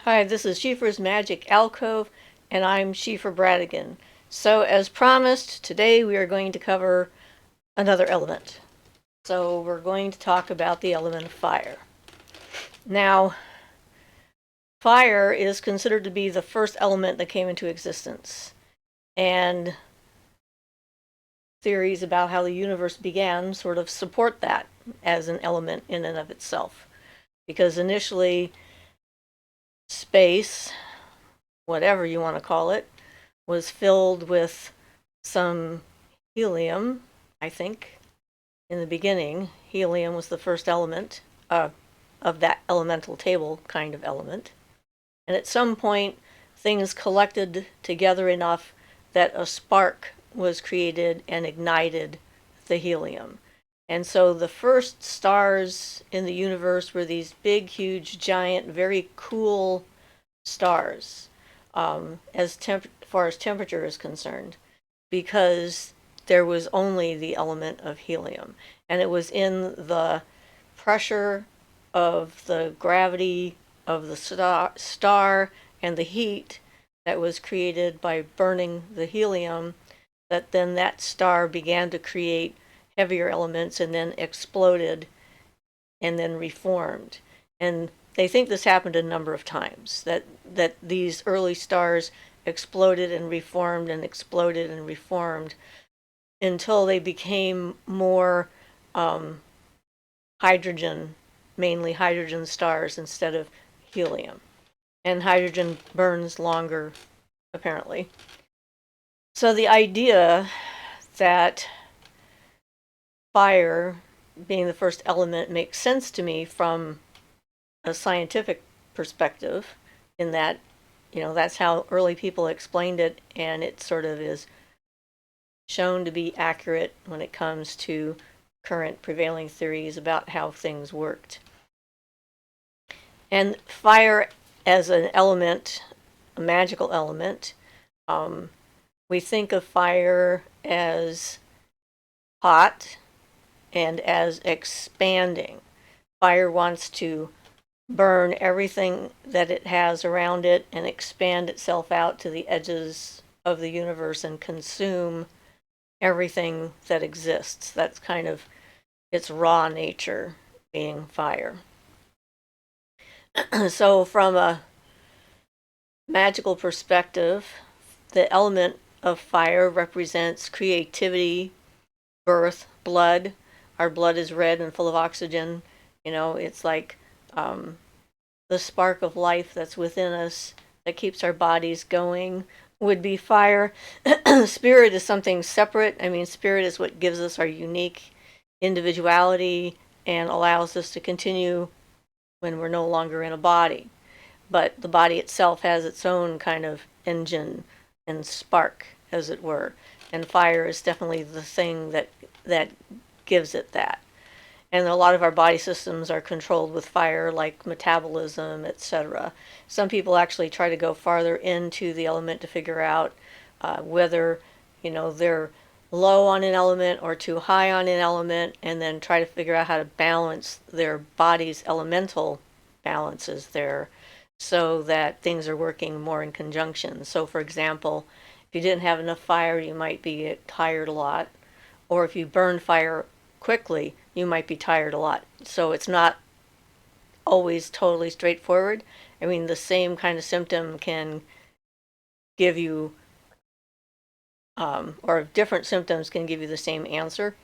Hi, this is Siofra's Magic Alcove, and I'm Siofra Bradigan. So, as promised, today we are going to cover another element. So, we're going to talk about the element of fire. Now, fire is considered to be the first element that came into existence, and theories about how the universe began sort of support that as an element in and of itself. Because initially, space, whatever you want to call it, was filled with some helium, I think. In the beginning, helium was the first element of that elemental table kind of element. And at some point, things collected together enough that a spark was created and ignited the helium. And so the first stars in the universe were these big, huge, giant, very cool stars, as far as temperature is concerned, because there was only the element of helium. And it was in the pressure of the gravity of the star and the heat that was created by burning the helium that then that star began to create heavier elements and then exploded and then reformed. And they think this happened a number of times, that these early stars exploded and reformed and exploded and reformed until they became more um, hydrogen, mainly hydrogen stars instead of helium. And hydrogen burns longer, apparently. So the idea that fire being the first element makes sense to me from a scientific perspective, in that, that's how early people explained it, and it sort of is shown to be accurate when it comes to current prevailing theories about how things worked. And fire as an element, a magical element, we think of fire as hot and as expanding. Fire wants to burn everything that it has around it and expand itself out to the edges of the universe and consume everything that exists. That's kind of its raw nature, being fire. So, from a magical perspective, the element of fire represents creativity, birth, blood. Our blood is red and full of oxygen. It's like the spark of life that's within us that keeps our bodies going would be fire. Spirit is something separate. I mean, spirit is what gives us our unique individuality and allows us to continue when we're no longer in a body. But the body itself has its own kind of engine and spark, as it were. And fire is definitely the thing that gives it that. And a lot of our body systems are controlled with fire, like metabolism, etc. Some people actually try to go farther into the element to figure out whether, they're low on an element or too high on an element, and then try to figure out how to balance their body's elemental balances there so that things are working more in conjunction. So, for example, if you didn't have enough fire, you might be tired a lot. Or if you burn fire quickly, you might be tired a lot. So it's not always totally straightforward. I mean, the same kind of symptom can give you, or different symptoms can give you the same answer.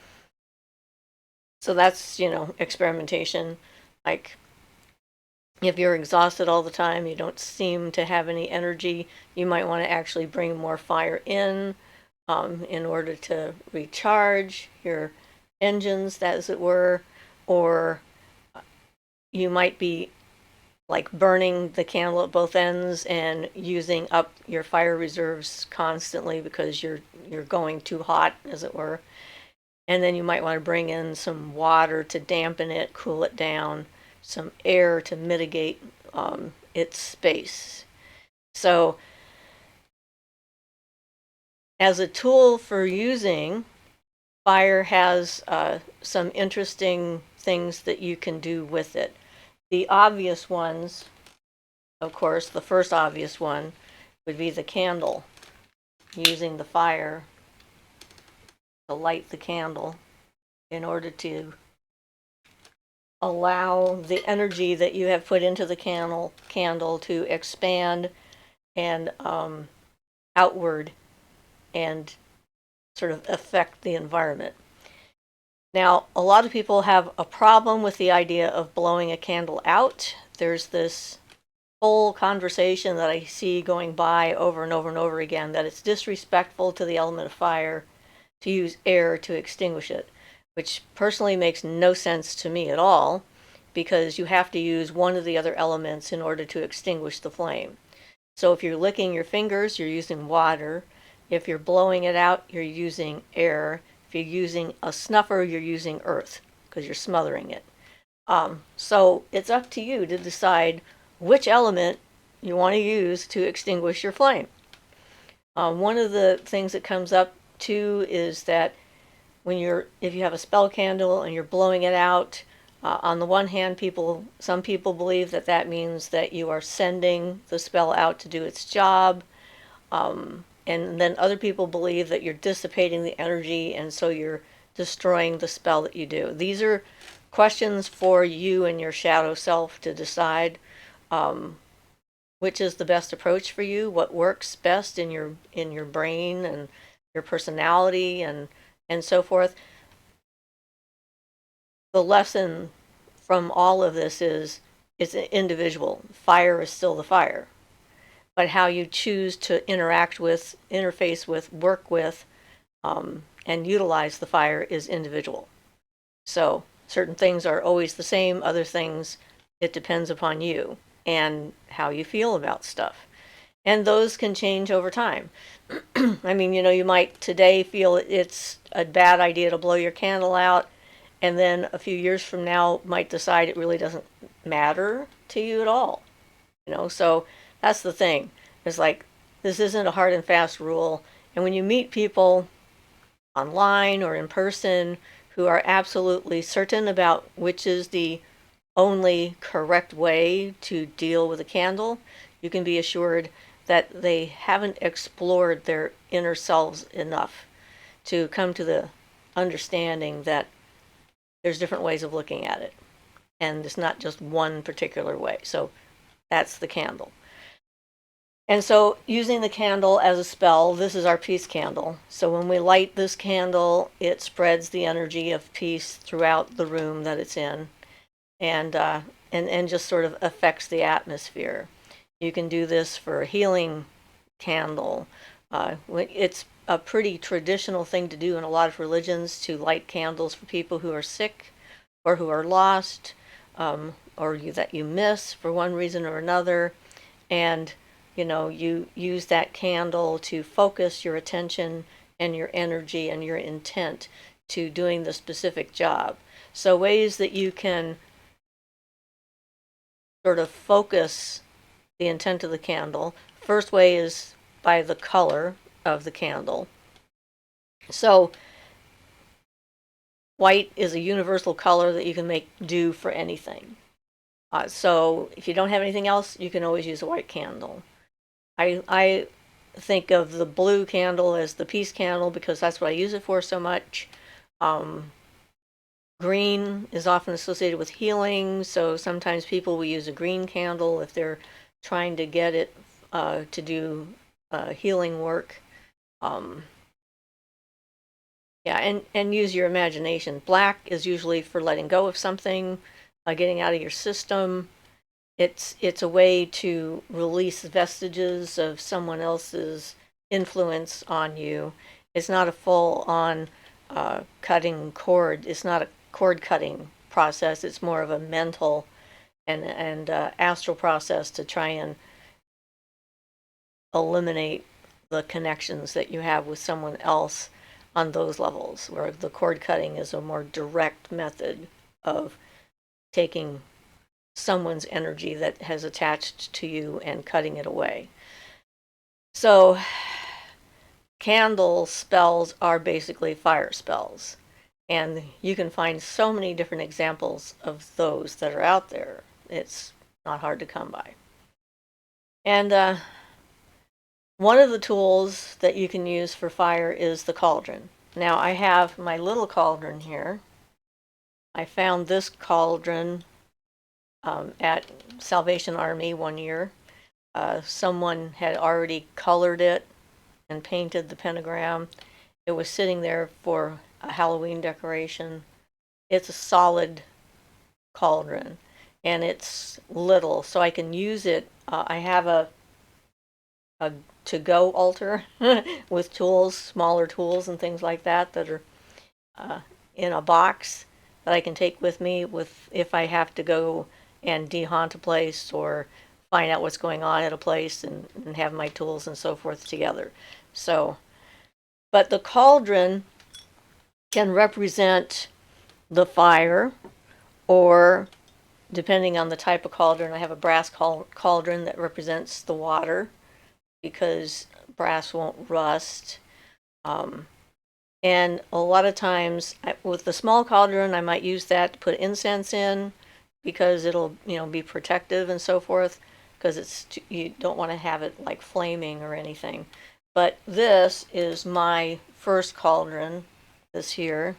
So that's, experimentation. Like, if you're exhausted all the time, you don't seem to have any energy, you might want to actually bring more fire in order to recharge your engines, as it were, or you might be like burning the candle at both ends and using up your fire reserves constantly because you're going too hot, as it were. And then you might want to bring in some water to dampen it, cool it down, some air to mitigate its space. So, as a tool for using, fire has some interesting things that you can do with it. The obvious ones of course, the first obvious one would be the candle, using the fire to light the candle in order to allow the energy that you have put into the candle to expand and outward and sort of affect the environment. Now, a lot of people have a problem with the idea of blowing a candle out. There's this whole conversation that I see going by over and over and over again that it's disrespectful to the element of fire to use air to extinguish it, which personally makes no sense to me at all, because you have to use one of the other elements in order to extinguish the flame. So if you're licking your fingers, you're using water. If you're blowing it out, you're using air. If you're using a snuffer, you're using earth, because you're smothering it. So it's up to you to decide which element you want to use to extinguish your flame. One of the things that comes up too is that if you have a spell candle and you're blowing it out, on the one hand, some people believe that that means that you are sending the spell out to do its job, and then other people believe that you're dissipating the energy, and so you're destroying the spell that you do. These are questions for you and your shadow self to decide which is the best approach for you, what works best in your brain and your personality and so forth. The lesson from all of this is it's individual. Fire is still the fire, but how you choose to interact with, interface with, work with, and utilize the fire is individual. So certain things are always the same, other things, it depends upon you and how you feel about stuff. And those can change over time. I mean, you might today feel it's a bad idea to blow your candle out, and then a few years from now might decide it really doesn't matter to you at all. So that's the thing. It's like, this isn't a hard and fast rule. And when you meet people online or in person who are absolutely certain about which is the only correct way to deal with a candle, you can be assured that they haven't explored their inner selves enough to come to the understanding that there's different ways of looking at it, and it's not just one particular way. So that's the candle. And so using the candle as a spell, this is our peace candle. So when we light this candle, it spreads the energy of peace throughout the room that it's in, and just sort of affects the atmosphere. You can do this for a healing candle. It's a pretty traditional thing to do in a lot of religions, to light candles for people who are sick or who are lost, or that you miss for one reason or another. And you use that candle to focus your attention and your energy and your intent to doing the specific job. So ways that you can sort of focus the intent of the candle. First way is by the color of the candle. So white is a universal color that you can do for anything. So if you don't have anything else, you can always use a white candle. I think of the blue candle as the peace candle because that's what I use it for so much. Green is often associated with healing, so sometimes people will use a green candle if they're trying to get it to do healing work. And use your imagination. Black is usually for letting go of something, getting out of your system. It's a way to release vestiges of someone else's influence on you. It's not a full-on cutting cord. It's not a cord cutting process. It's more of a mental and astral process to try and eliminate the connections that you have with someone else on those levels, where the cord cutting is a more direct method of taking someone's energy that has attached to you and cutting it away. So candle spells are basically fire spells, and you can find so many different examples of those that are out there. It's not hard to come by. And one of the tools that you can use for fire is the cauldron. Now I have my little cauldron here. I found this cauldron at Salvation Army one year. Someone had already colored it and painted the pentagram. It was sitting there for a Halloween decoration. It's a solid cauldron, and it's little, so I can use it. I have a to-go altar with tools, smaller tools and things like that that are in a box that I can take with me if I have to go and de-haunt a place or find out what's going on at a place and have my tools and so forth together. So, but the cauldron can represent the fire, or depending on the type of cauldron, I have a brass cauldron that represents the water because brass won't rust. And a lot of times with the small cauldron, I might use that to put incense in because it'll, be protective and so forth, because you don't want to have it like flaming or anything. But this is my first cauldron, this here.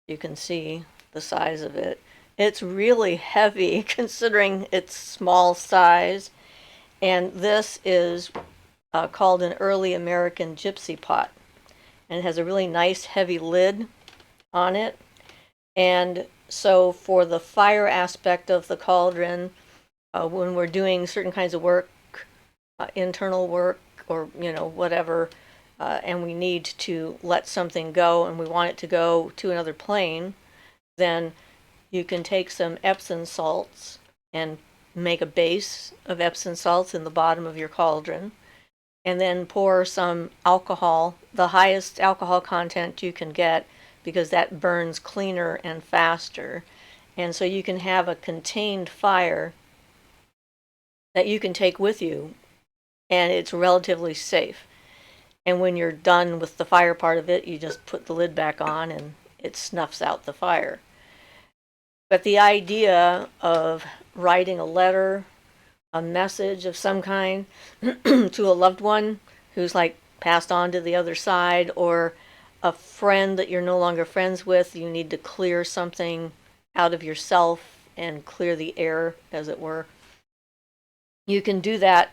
You can see the size of it. It's really heavy considering its small size. And this is called an early American gypsy pot. And it has a really nice heavy lid on it. And so for the fire aspect of the cauldron, when we're doing certain kinds of work, internal work or, whatever, and we need to let something go and we want it to go to another plane, then you can take some Epsom salts and make a base of Epsom salts in the bottom of your cauldron, and then pour some alcohol, the highest alcohol content you can get, because that burns cleaner and faster. And so you can have a contained fire that you can take with you, and it's relatively safe. And when you're done with the fire part of it, you just put the lid back on and it snuffs out the fire. But the idea of writing a letter, a message of some kind to a loved one who's like passed on to the other side, or a friend that you're no longer friends with, you need to clear something out of yourself and clear the air, as it were. You can do that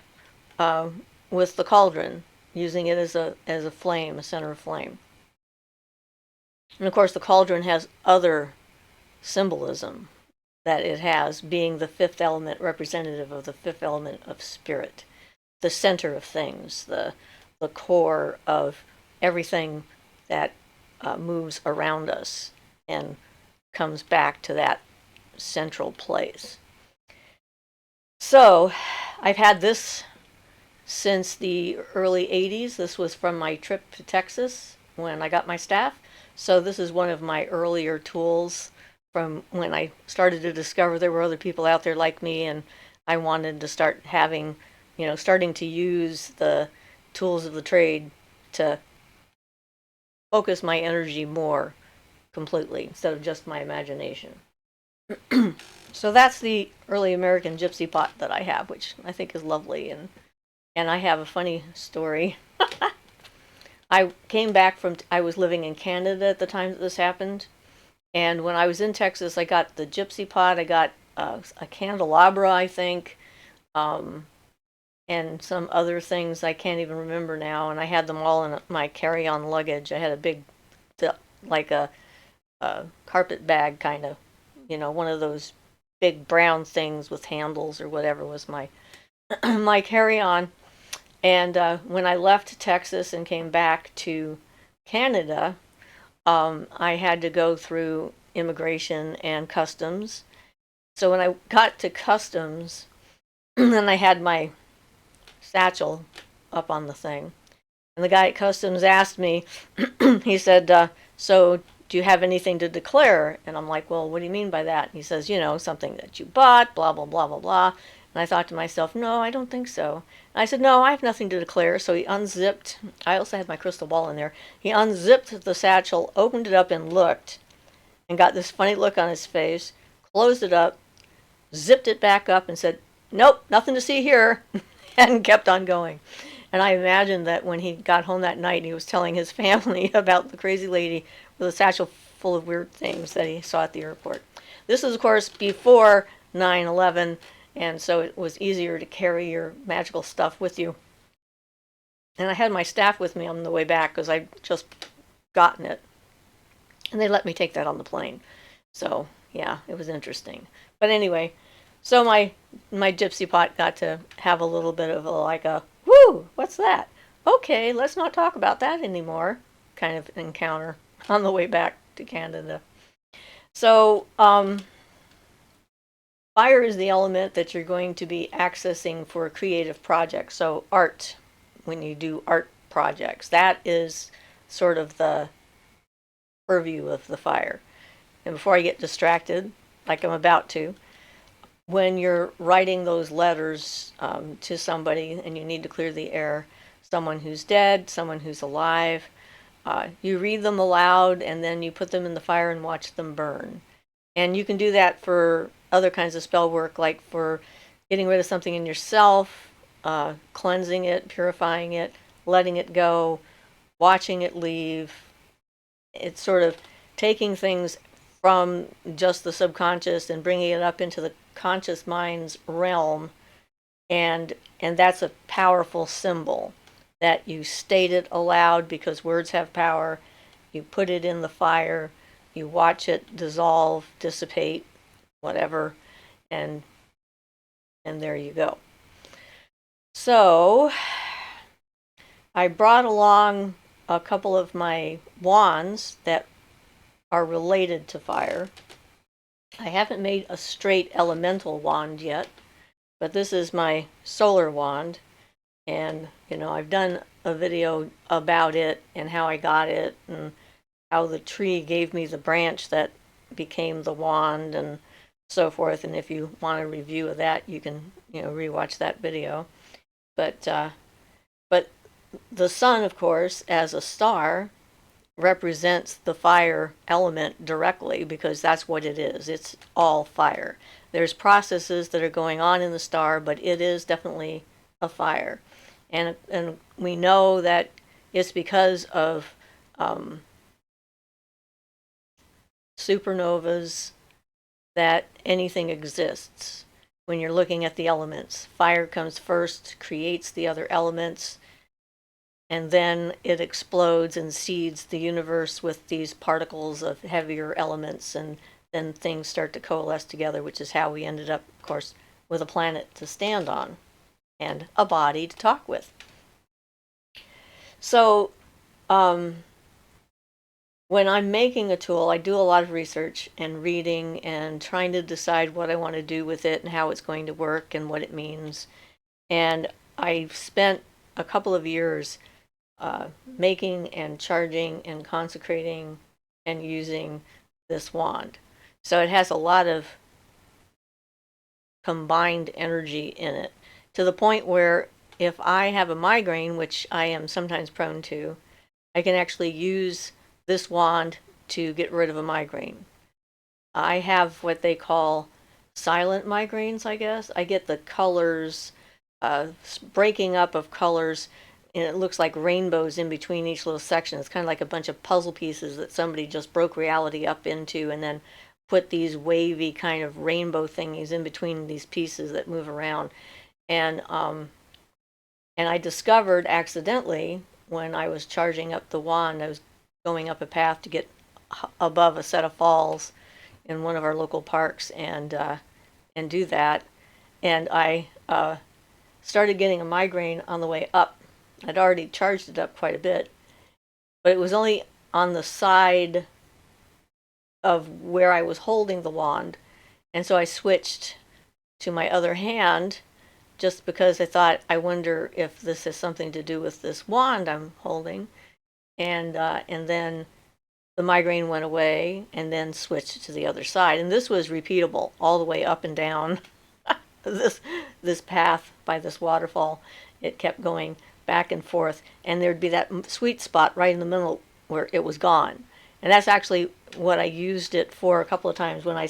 with the cauldron, using it as a flame, a center of flame. And of course, the cauldron has other symbolism that it has, being the fifth element, representative of the fifth element of spirit, the center of things, the core of everything that moves around us and comes back to that central place. So I've had this since the early 80s. This was from my trip to Texas when I got my staff. So this is one of my earlier tools from when I started to discover there were other people out there like me, and I wanted to start having, starting to use the tools of the trade to focus my energy more completely instead of just my imagination. So that's the early American gypsy pot that I have, which I think is lovely. And I have a funny story. I came back I was living in Canada at the time that this happened. And when I was in Texas, I got the gypsy pot, I got a candelabra, I think, and some other things I can't even remember now. And I had them all in my carry-on luggage. I had a big, like a carpet bag kind of, one of those big brown things with handles or whatever was my my carry-on. And when I left Texas and came back to Canada, I had to go through immigration and customs. So when I got to customs, and I had my satchel up on the thing, and the guy at customs asked me, he said, so do you have anything to declare? And I'm like, well, what do you mean by that? And he says, something that you bought, blah, blah, blah, blah, blah. And I thought to myself, no, I don't think so. And I said, no, I have nothing to declare. So he unzipped, I also had my crystal ball in there. He unzipped the satchel, opened it up and looked, and got this funny look on his face, closed it up, zipped it back up and said, nope, nothing to see here. and kept on going. And I imagined that when he got home that night, he was telling his family about the crazy lady with a satchel full of weird things that he saw at the airport. This is, of course, before 9/11, and so it was easier to carry your magical stuff with you. And I had my staff with me on the way back because I'd just gotten it. And they let me take that on the plane. So, yeah, it was interesting. But anyway, so my gypsy pot got to have a little bit of a whoo, what's that? Okay, let's not talk about that anymore kind of encounter on the way back to Canada. So, fire is the element that you're going to be accessing for creative projects. So art, when you do art projects, that is sort of the purview of the fire. And before I get distracted, like I'm about to, when you're writing those letters to somebody and you need to clear the air, someone who's dead, someone who's alive, you read them aloud and then you put them in the fire and watch them burn. And you can do that for other kinds of spell work, like for getting rid of something in yourself, cleansing it, purifying it, letting it go, watching it leave. It's sort of taking things from just the subconscious and bringing it up into the conscious mind's realm. And that's a powerful symbol that you state it aloud because words have power. You put it in the fire. You watch it dissolve, dissipate, whatever, and there you go. So I brought along a couple of my wands that are related to fire. I haven't made a straight elemental wand yet, but this is my solar wand, and I've done a video about it and how I got it and how the tree gave me the branch that became the wand and so forth. And if you want a review of that, you can rewatch that video. But the sun, of course, as a star, represents the fire element directly because that's what it is. It's all fire. There's processes that are going on in the star, but it is definitely a fire. And we know that it's because of supernovas that anything exists. When you're looking at the elements, fire comes first, creates the other elements, and then it explodes and seeds the universe with these particles of heavier elements, and then things start to coalesce together, which is how we ended up, of course, with a planet to stand on and a body to talk with. So when I'm making a tool, I do a lot of research and reading and trying to decide what I want to do with it and how it's going to work and what it means. And I've spent a couple of years making and charging and consecrating and using this wand. So it has a lot of combined energy in it, to the point where if I have a migraine, which I am sometimes prone to, I can actually use this wand to get rid of a migraine. I have what they call silent migraines, I guess. I get the colors, breaking up of colors, and it looks like rainbows in between each little section. It's kind of like a bunch of puzzle pieces that somebody just broke reality up into and then put these wavy kind of rainbow thingies in between these pieces that move around. And I discovered accidentally when I was charging up the wand, I was going up a path to get above a set of falls in one of our local parks and do that. And I started getting a migraine on the way up. I'd already charged it up quite a bit, but it was only on the side of where I was holding the wand. And so I switched to my other hand just because I thought, I wonder if this has something to do with this wand I'm holding. And then the migraine went away and then switched to the other side. And this was repeatable all the way up and down this path by this waterfall. It kept going back and forth, and there'd be that sweet spot right in the middle where it was gone. And that's actually what I used it for a couple of times when I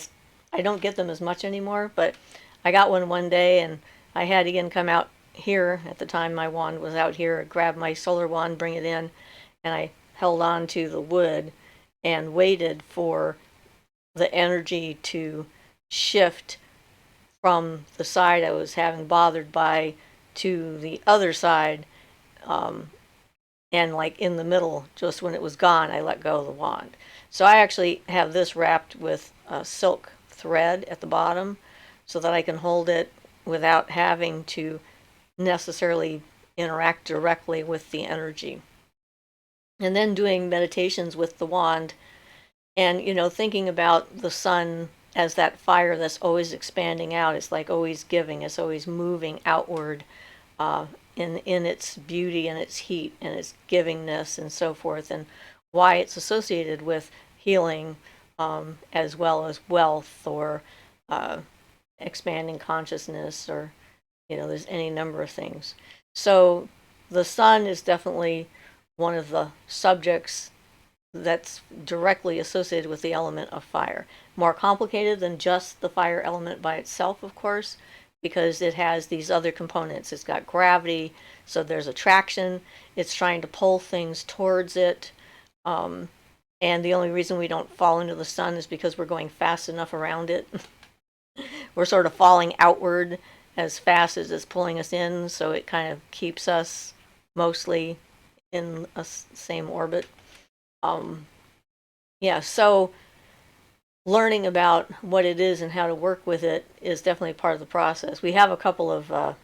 don't get them as much anymore, but I got one day and I had Ian come out here at the time my wand was out here. I grabbed my solar wand, bring it in, and I held on to the wood and waited for the energy to shift from the side I was having bothered by to the other side. And like in the middle, just when it was gone, I let go of the wand. So I actually have this wrapped with silk thread at the bottom so that I can hold it without having to necessarily interact directly with the energy. And then doing meditations with the wand and, thinking about the sun as that fire that's always expanding out. It's like always giving, it's always moving outward in its beauty and its heat and its givingness and so forth, and why it's associated with healing as well as wealth or expanding consciousness, or there's any number of things. So the sun is definitely one of the subjects that's directly associated with the element of fire. More complicated than just the fire element by itself, of course, because it has these other components. It's got gravity, so there's attraction. It's trying to pull things towards it. And the only reason we don't fall into the sun is because we're going fast enough around it. We're sort of falling outward as fast as it's pulling us in, so it kind of keeps us mostly in a same orbit. So learning about what it is and how to work with it is definitely part of the process. We have a couple of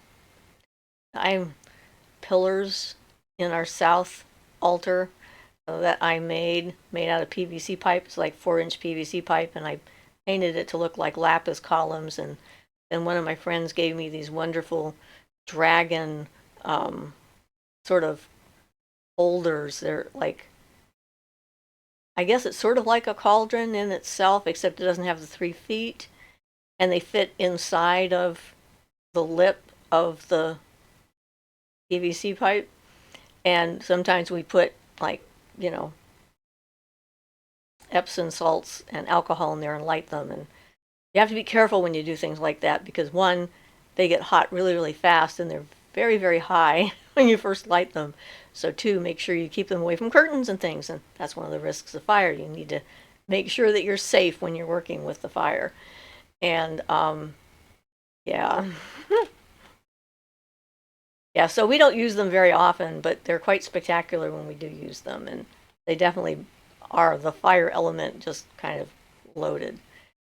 pillars in our south altar that I made out of PVC pipe. It's like 4-inch PVC pipe, and I painted it to look like lapis columns. And then one of my friends gave me these wonderful dragon sort of holders. They're like, I guess it's sort of like a cauldron in itself, except it doesn't have the 3 feet, and they fit inside of the lip of the PVC pipe. And sometimes we put like, Epsom salts and alcohol in there and light them. And you have to be careful when you do things like that, because one, they get hot really, really fast, and they're very, very high when you first light them. So two, make sure you keep them away from curtains and things, and that's one of the risks of fire. You need to make sure that you're safe when you're working with the fire. And yeah. Yeah, so we don't use them very often, but they're quite spectacular when we do use them, and they definitely are the fire element just kind of loaded.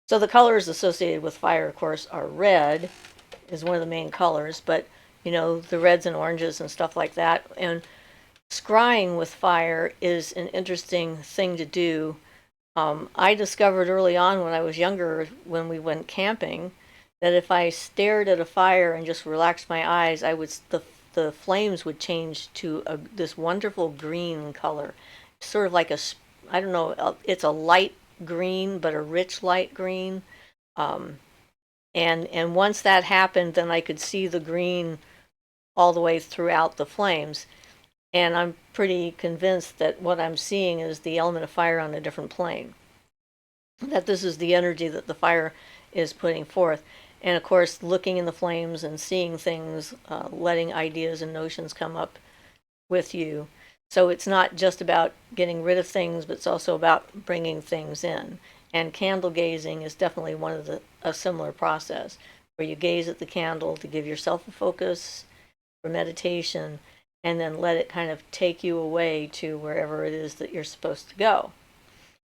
So the colors associated with fire, of course, are red, is one of the main colors, but the reds and oranges and stuff like that. And scrying with fire is an interesting thing to do. I discovered early on when I was younger, when we went camping, that if I stared at a fire and just relaxed my eyes, the flames would change to this wonderful green color, sort of like I don't know, it's a light green, but a rich light green. And once that happened, then I could see the green all the way throughout the flames. And I'm pretty convinced that what I'm seeing is the element of fire on a different plane. That this is the energy that the fire is putting forth. And of course, looking in the flames and seeing things, letting ideas and notions come up with you. So it's not just about getting rid of things, but it's also about bringing things in. And candle gazing is definitely a similar process, where you gaze at the candle to give yourself a focus for meditation, and then let it kind of take you away to wherever it is that you're supposed to go.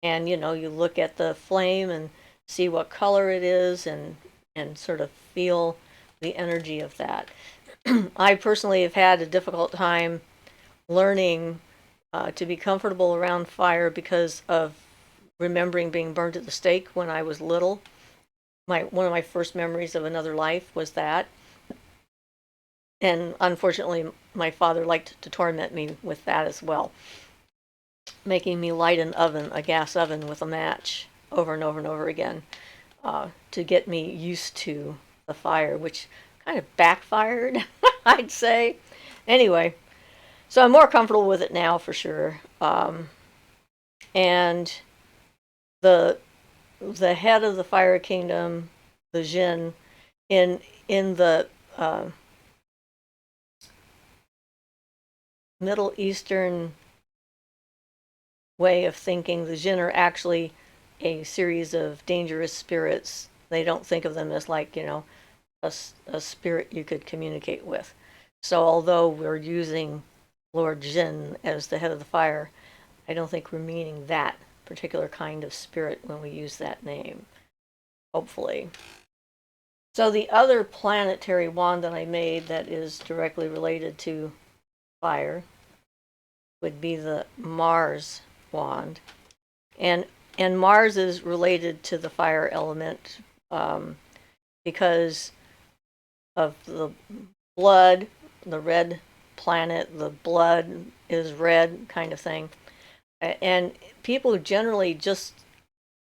And you look at the flame and see what color it is, and sort of feel the energy of that. I personally have had a difficult time learning to be comfortable around fire because of remembering being burned at the stake when I was little. One of my first memories of another life was that. And unfortunately, my father liked to torment me with that as well, making me light a gas oven with a match over and over and over again to get me used to the fire, which kind of backfired, I'd say. Anyway, so I'm more comfortable with it now for sure. And the head of the fire kingdom, the Jinn, in the Middle Eastern way of thinking, the jinn are actually a series of dangerous spirits. They don't think of them as like, a spirit you could communicate with. So although we're using Lord Jinn as the head of the fire, I don't think we're meaning that particular kind of spirit when we use that name, hopefully. So the other planetary wand that I made that is directly related to fire would be the Mars wand. And Mars is related to the fire element because of the blood, the red planet, the blood is red kind of thing. And people generally just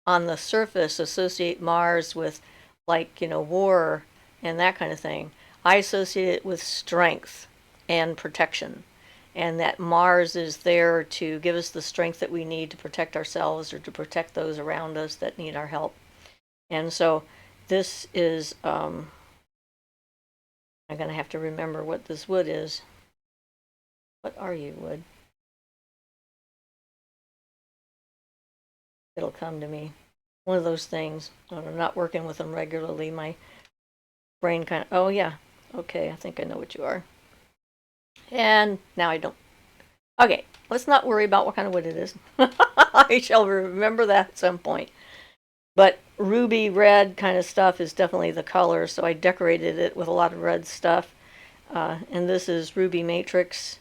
on the surface associate Mars with, like, war and that kind of thing. I associate it with strength and protection, and that Mars is there to give us the strength that we need to protect ourselves or to protect those around us that need our help. And so this is, I'm going to have to remember what this wood is. What are you, wood? It'll come to me. One of those things. When I'm not working with them regularly, my brain kind of, oh yeah, okay, I think I know what you are. And now I don't. Okay, let's not worry about what kind of wood it is. I shall remember that at some point. But ruby red kind of stuff is definitely the color, so I decorated it with a lot of red stuff. And this is ruby matrix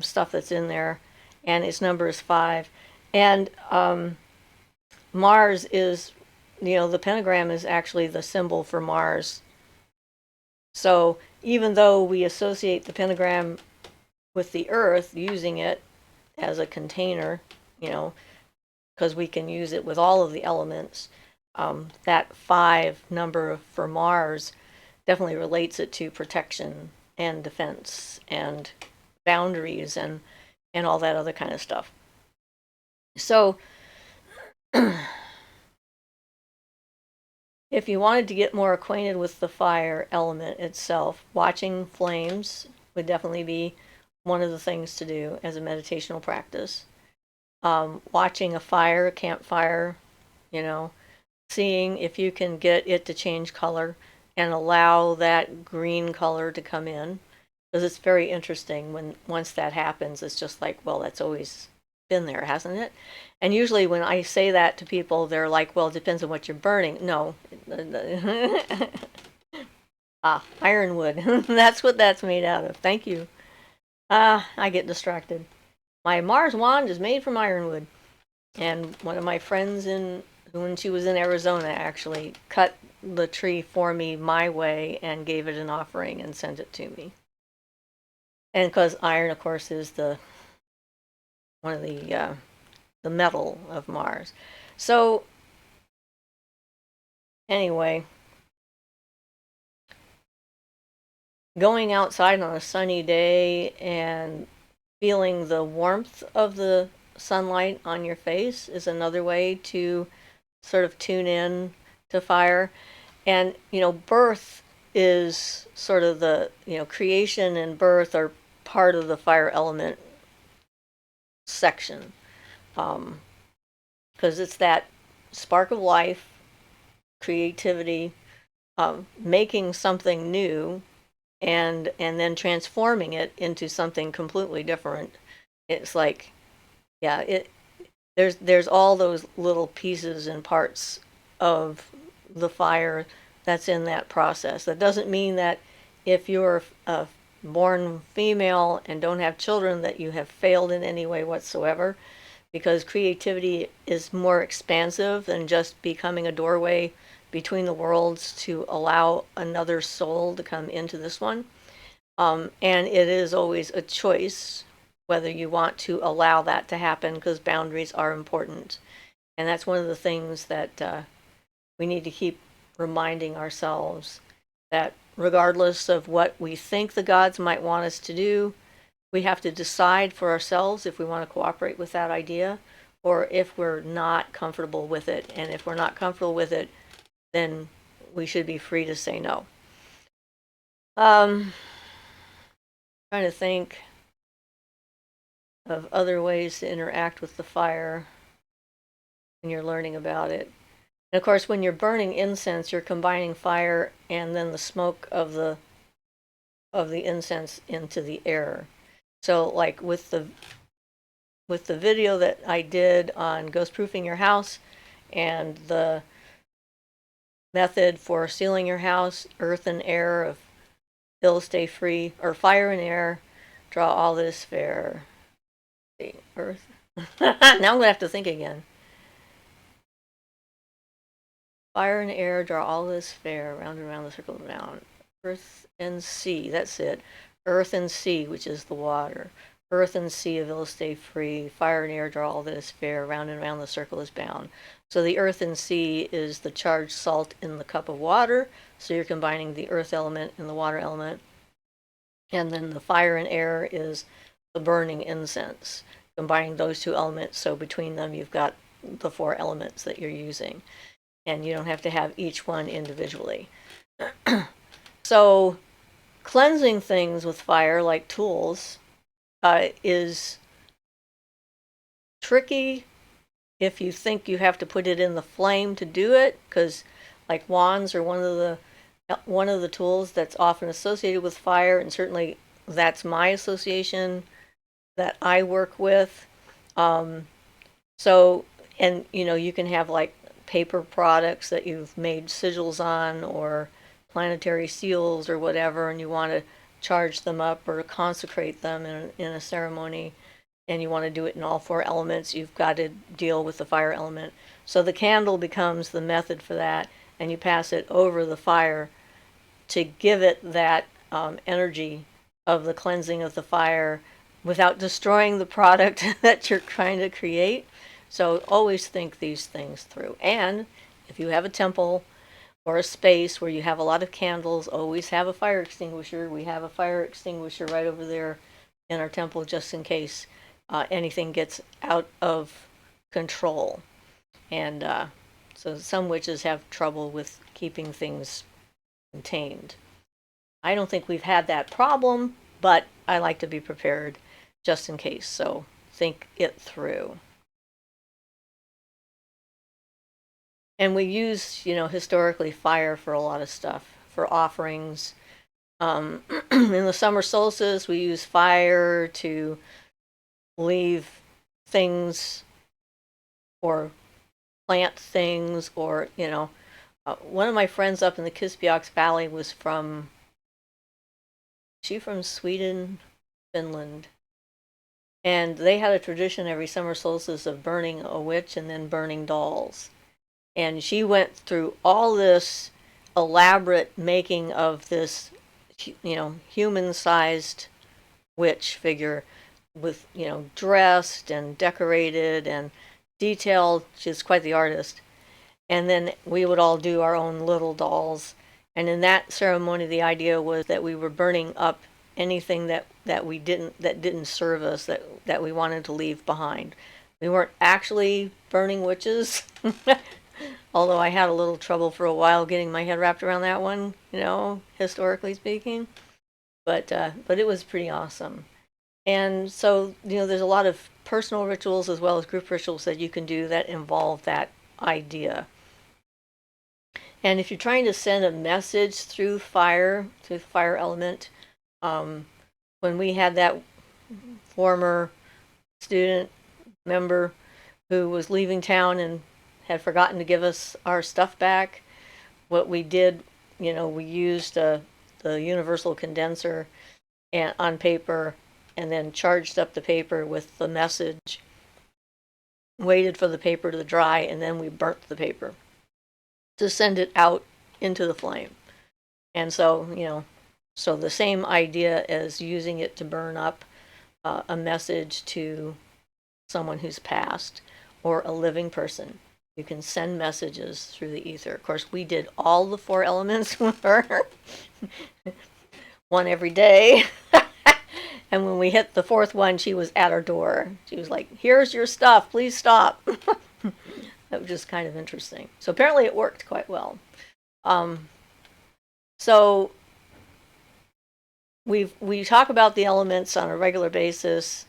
stuff that's in there, and its number is 5. And Mars is, the pentagram is actually the symbol for Mars. So even though we associate the pentagram with the earth, using it as a container, because we can use it with all of the elements, that 5 number for Mars definitely relates it to protection and defense and boundaries and all that other kind of stuff. So if you wanted to get more acquainted with the fire element itself, watching flames would definitely be one of the things to do as a meditational practice. Watching a campfire, seeing if you can get it to change color and allow that green color to come in, because it's very interesting when once that happens, it's just like, well, that's always been there, hasn't it? And usually when I say that to people, they're like, well, it depends on what you're burning. No. Ironwood. That's what that's made out of. Thank you. I get distracted. My Mars wand is made from ironwood. And one of my friends when she was in Arizona, actually cut the tree for me my way and gave it an offering and sent it to me. And because iron, of course, is one of the metal of Mars. So anyway, going outside on a sunny day and feeling the warmth of the sunlight on your face is another way to sort of tune in to fire. And birth is sort of the creation and birth are part of the fire element section, because it's that spark of life, creativity, making something new, and then transforming it into something completely different. It's like, yeah, there's all those little pieces and parts of the fire that's in that process. That doesn't mean that if you're born female and don't have children that you have failed in any way whatsoever, because creativity is more expansive than just becoming a doorway between the worlds to allow another soul to come into this one. And it is always a choice whether you want to allow that to happen, because boundaries are important. And that's one of the things that we need to keep reminding ourselves, that regardless of what we think the gods might want us to do, we have to decide for ourselves if we want to cooperate with that idea or if we're not comfortable with it. And if we're not comfortable with it, then we should be free to say no. Trying to think. of other ways to interact with the fire when you're learning about it. And of course, when you're burning incense, you're combining fire and then the smoke of the incense into the air. So, like with the video that I did on ghost proofing your house and the method for sealing your house, earth and air, of ill stay free, or fire and air, draw all this fair. See, earth. Now I'm gonna have to think again. Fire and air, draw all this fair, round and round the circle round. Earth and sea, that's it. Earth and sea, which is the water. Earth and sea of ill stay free. Fire and air, draw all this fair, round and round the circle is bound. So the earth and sea is the charged salt in the cup of water. So you're combining the earth element and the water element. And then the fire and air is the burning incense, combining those two elements. So between them, you've got the 4 elements that you're using. And you don't have to have each one individually. So cleansing things with fire, like tools, is tricky if you think you have to put it in the flame to do it, because like wands are one of the tools that's often associated with fire, and certainly that's my association that I work with. So, and you can have like paper products that you've made sigils on, or planetary seals or whatever, and you want to charge them up or consecrate them in a ceremony, and you want to do it in all 4 elements, you've got to deal with the fire element. So the candle becomes the method for that, and you pass it over the fire to give it that energy of the cleansing of the fire without destroying the product that you're trying to create. So always think these things through. And if you have a temple or a space where you have a lot of candles, always have a fire extinguisher. We have a fire extinguisher right over there in our temple just in case anything gets out of control. And so some witches have trouble with keeping things contained. I don't think we've had that problem, but I like to be prepared just in case. So think it through. And we use, historically fire for a lot of stuff, for offerings. In the summer solstice, we use fire to leave things or plant things, or, one of my friends up in the Kispiox Valley was from Sweden, Finland. And they had a tradition every summer solstice of burning a witch and then burning dolls. And she went through all this elaborate making of this, human-sized witch figure with, dressed and decorated and detailed. She's quite the artist. And then we would all do our own little dolls. And in that ceremony, the idea was that we were burning up anything that didn't serve us, that we wanted to leave behind. We weren't actually burning witches. Although I had a little trouble for a while getting my head wrapped around that one, historically speaking. But it was pretty awesome. And so, there's a lot of personal rituals as well as group rituals that you can do that involve that idea. And if you're trying to send a message through the fire element, when we had that former student member who was leaving town and had forgotten to give us our stuff back, what we did, we used the universal condenser on paper, and then charged up the paper with the message, waited for the paper to dry, and then we burnt the paper to send it out into the flame. And so, so the same idea as using it to burn up a message to someone who's passed or a living person. You can send messages through the ether. Of course, we did all the 4 elements with her, one every day. And when we hit the 4th one, she was at our door. She was like, "Here's your stuff, please stop." That was just kind of interesting. So apparently it worked quite well. So we talk about the elements on a regular basis.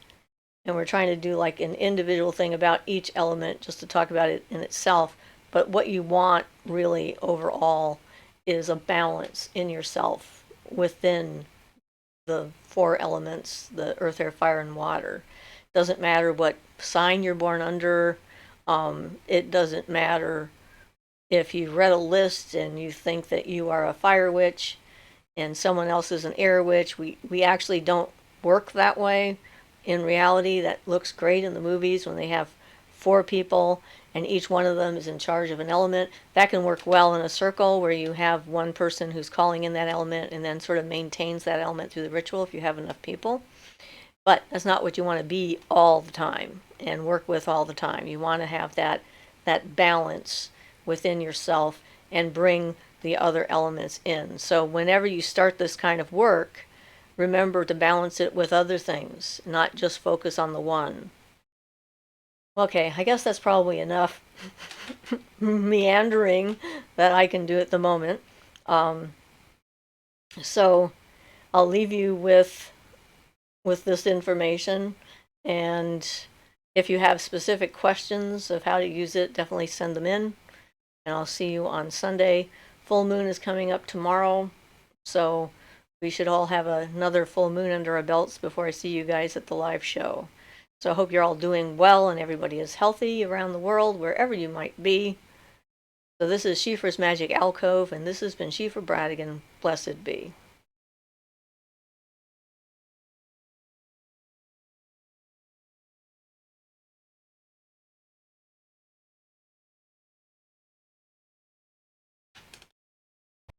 and we're trying to do like an individual thing about each element just to talk about it in itself. But what you want really overall is a balance in yourself within the four elements, the earth, air, fire, and water. Doesn't matter what sign you're born under. It doesn't matter if you read a list and you think that you are a fire witch and someone else is an air witch. We actually don't work that way. In reality, that looks great in the movies when they have four people and each one of them is in charge of an element. That can work well in a circle where you have one person who's calling in that element and then sort of maintains that element through the ritual if you have enough people. But that's not what you want to be all the time and work with all the time. You want to have that balance within yourself and bring the other elements in. So whenever you start this kind of work, remember to balance it with other things, not just focus on the one. Okay, I guess that's probably enough meandering that I can do at the moment. So I'll leave you with this information, and if you have specific questions of how to use it, definitely send them in, and I'll see you on Sunday. Full moon is coming up tomorrow, so we should all have another full moon under our belts before I see you guys at the live show. So I hope you're all doing well and everybody is healthy around the world, wherever you might be. So this is Siofra's Magic Alcove, and this has been Siofra Bradigan. Blessed be.